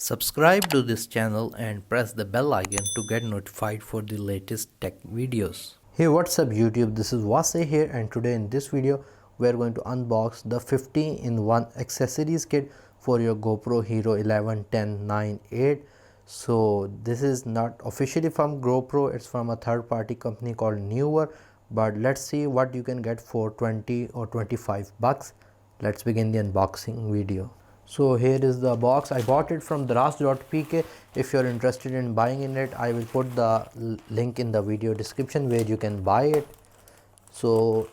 Subscribe to this channel and press the bell icon to get notified for the latest tech videos. Hey, what's up YouTube? This is Wasay here, and today in this video we are going to unbox the 50-in-1 accessories kit for your GoPro Hero 11, 10, 9, 8. So this is not officially from GoPro, it's from a third-party company called Newer, but let's see what you can get for 20 or 25 bucks. Let's begin the unboxing video. So here is the box. I bought it from Dras.pk. If you're interested in buying in it, I will put the link in the video description where you can buy it. So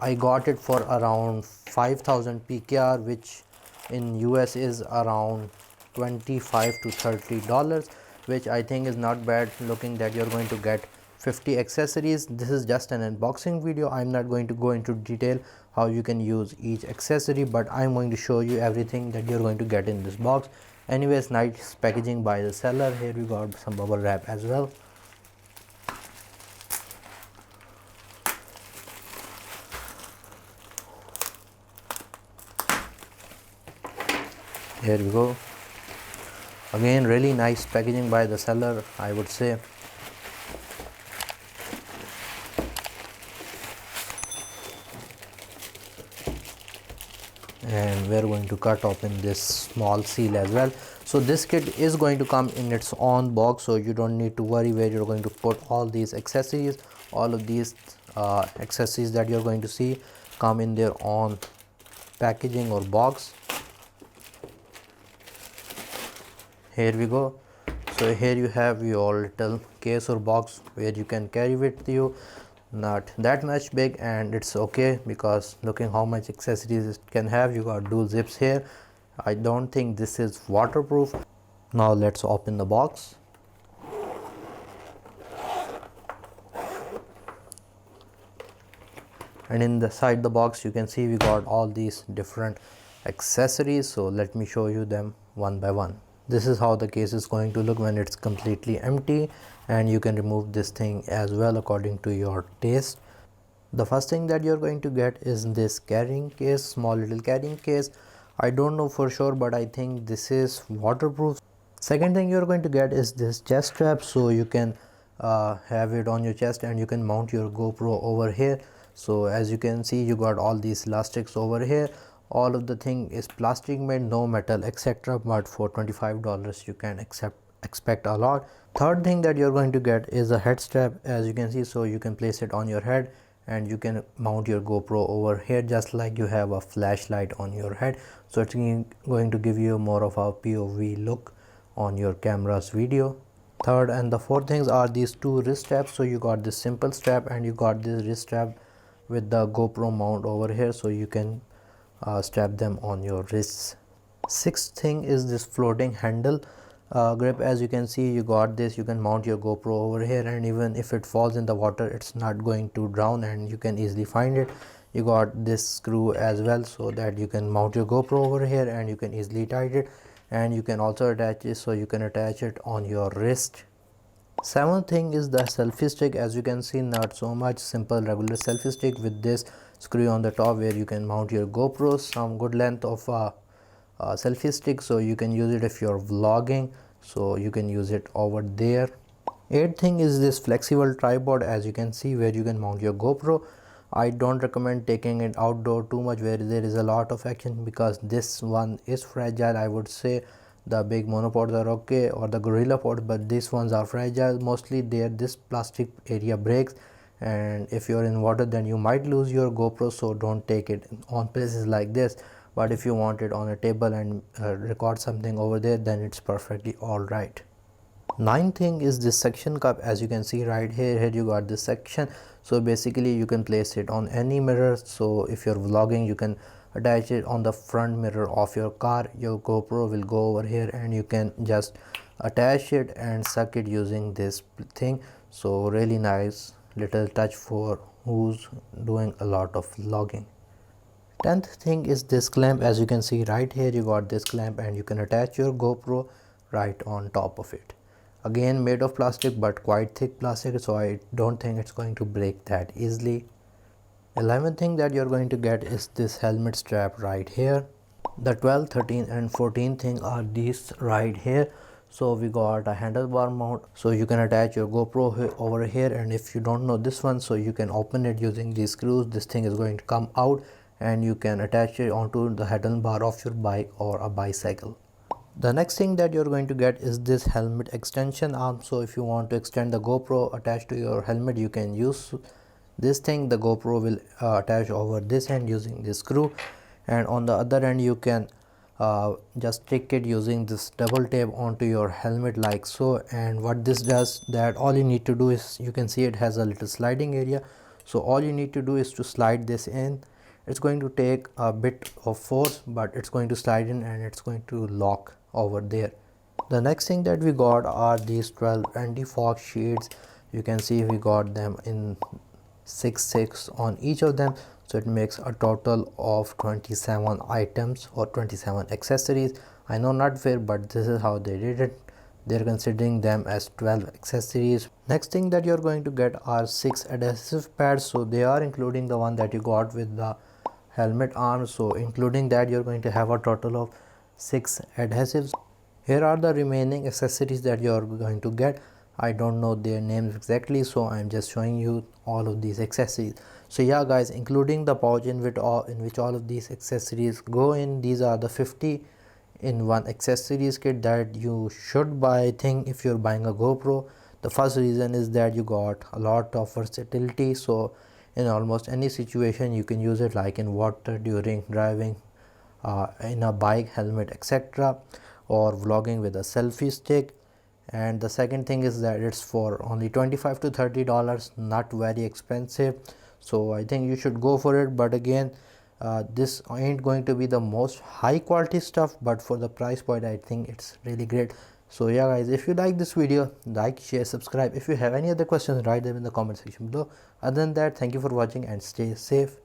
I got it for around 5000 PKR, which in US is around 25 to $30, which I think is not bad, looking that you're going to get 50 accessories. This is just an unboxing video. I'm not going to go into detail how you can use each accessory, but I'm going to show you everything that you're going to get in this box. Anyways, nice packaging by the seller. Here we got some bubble wrap as well. Here we go. Again, really nice packaging by the seller, I would say. And we're going to cut open this small seal as well. So this kit is going to come in its own box, so you don't need to worry where you're going to put all these accessories. All of these accessories that you're going to see come in their own packaging or box. Here we go. So here you have your little case or box where you can carry with you. Not that much big, and it's okay because looking how much accessories it can have. You got dual zips here. I don't think this is waterproof. Now let's open the box. And inside the box you can see we got all these different accessories, so let me show you them one by one. This is how the case is going to look when it's completely empty, and you can remove this thing as well according to your taste. The first thing that you're going to get is this carrying case, small little carrying case. I don't know for sure, but I think this is waterproof. Second thing you're going to get is this chest strap, so you can have it on your chest and you can mount your GoPro over here. So as you can see, you got all these elastics over here. All of the thing is plastic made, no metal etc, but for $25 you can expect a lot. Third thing that you're going to get is a head strap, as you can see, so you can place it on your head and you can mount your GoPro over here just like you have a flashlight on your head. So it's going to give you more of a POV look on your camera's video. Third and the fourth things are these two wrist straps. So you got this simple strap and you got this wrist strap with the GoPro mount over here, so you can strap them on your wrists. Sixth thing is this floating handle grip. As you can see, you got this. You can mount your GoPro over here, and even if it falls in the water, it's not going to drown and you can easily find it. You got this screw as well, so that you can mount your GoPro over here and you can easily tighten it, and you can also attach it, so you can attach it on your wrist. Seventh thing is the selfie stick. As you can see, not so much, simple regular selfie stick with this screw on the top where you can mount your GoPro. Some good length of selfie stick, so you can use it if you're vlogging, so you can use it over there. Eighth thing is this flexible tripod, as you can see, where you can mount your GoPro. I don't recommend taking it outdoor too much where there is a lot of action, because this one is fragile. I would say the big monopods are okay, or the gorilla pods, but these ones are fragile. Mostly this plastic area breaks, and if you're in water then you might lose your GoPro, so don't take it on places like this. But if you want it on a table and record something over there, then it's perfectly all right. Ninth thing is this suction cup. As you can see right here, you got this section, so basically you can place it on any mirror. So if you're vlogging, you can attach it on the front mirror of your car. Your GoPro will go over here and you can just attach it and suck it using this thing. So really nice little touch for who's doing a lot of vlogging. 10th thing is this clamp. As you can see right here, you got this clamp and you can attach your GoPro right on top of it. Again, made of plastic, but quite thick plastic, so I don't think it's going to break that easily. 11th thing that you're going to get is this helmet strap right here. The 12, 13 and 14 thing are these right here. So we got a handlebar mount, so you can attach your GoPro over here, and if you don't know this one, so you can open it using these screws. This thing is going to come out and you can attach it onto the handlebar of your bike or a bicycle. The next thing that you're going to get is this helmet extension arm. So if you want to extend the GoPro attached to your helmet, you can use this thing. The GoPro will attach over this end using this screw, and on the other end you can just stick it using this double tape onto your helmet like so. And what this does, that all you need to do is, you can see it has a little sliding area, so all you need to do is to slide this in. It's going to take a bit of force, but it's going to slide in and it's going to lock over there. The next thing that we got are these 12 anti-fog shades. You can see we got them in 6 on each of them, so it makes a total of 27 items or 27 accessories. I know, not fair, but this is how they did it. They're considering them as 12 accessories. Next thing that you're going to get are 6 adhesive pads. So they are including the one that you got with the helmet arm, so including that you're going to have a total of 6 adhesives. Here are the remaining accessories that you're going to get. I don't know their names exactly, so I'm just showing you all of these accessories. So yeah guys, including the pouch in which all of these accessories go in, these are the 50 in one accessories kit that you should buy, I think, if you're buying a GoPro. The first reason is that you got a lot of versatility, so in almost any situation you can use it, like in water, during driving, in a bike, helmet, etc., or vlogging with a selfie stick. And the second thing is that it's for only $25 to $30, not very expensive, so I think you should go for it. But again, this ain't going to be the most high quality stuff, but for the price point I think it's really great. So yeah guys, if you like this video, like, share, subscribe. If you have any other questions, write them in the comment section below. Other than that, thank you for watching and stay safe.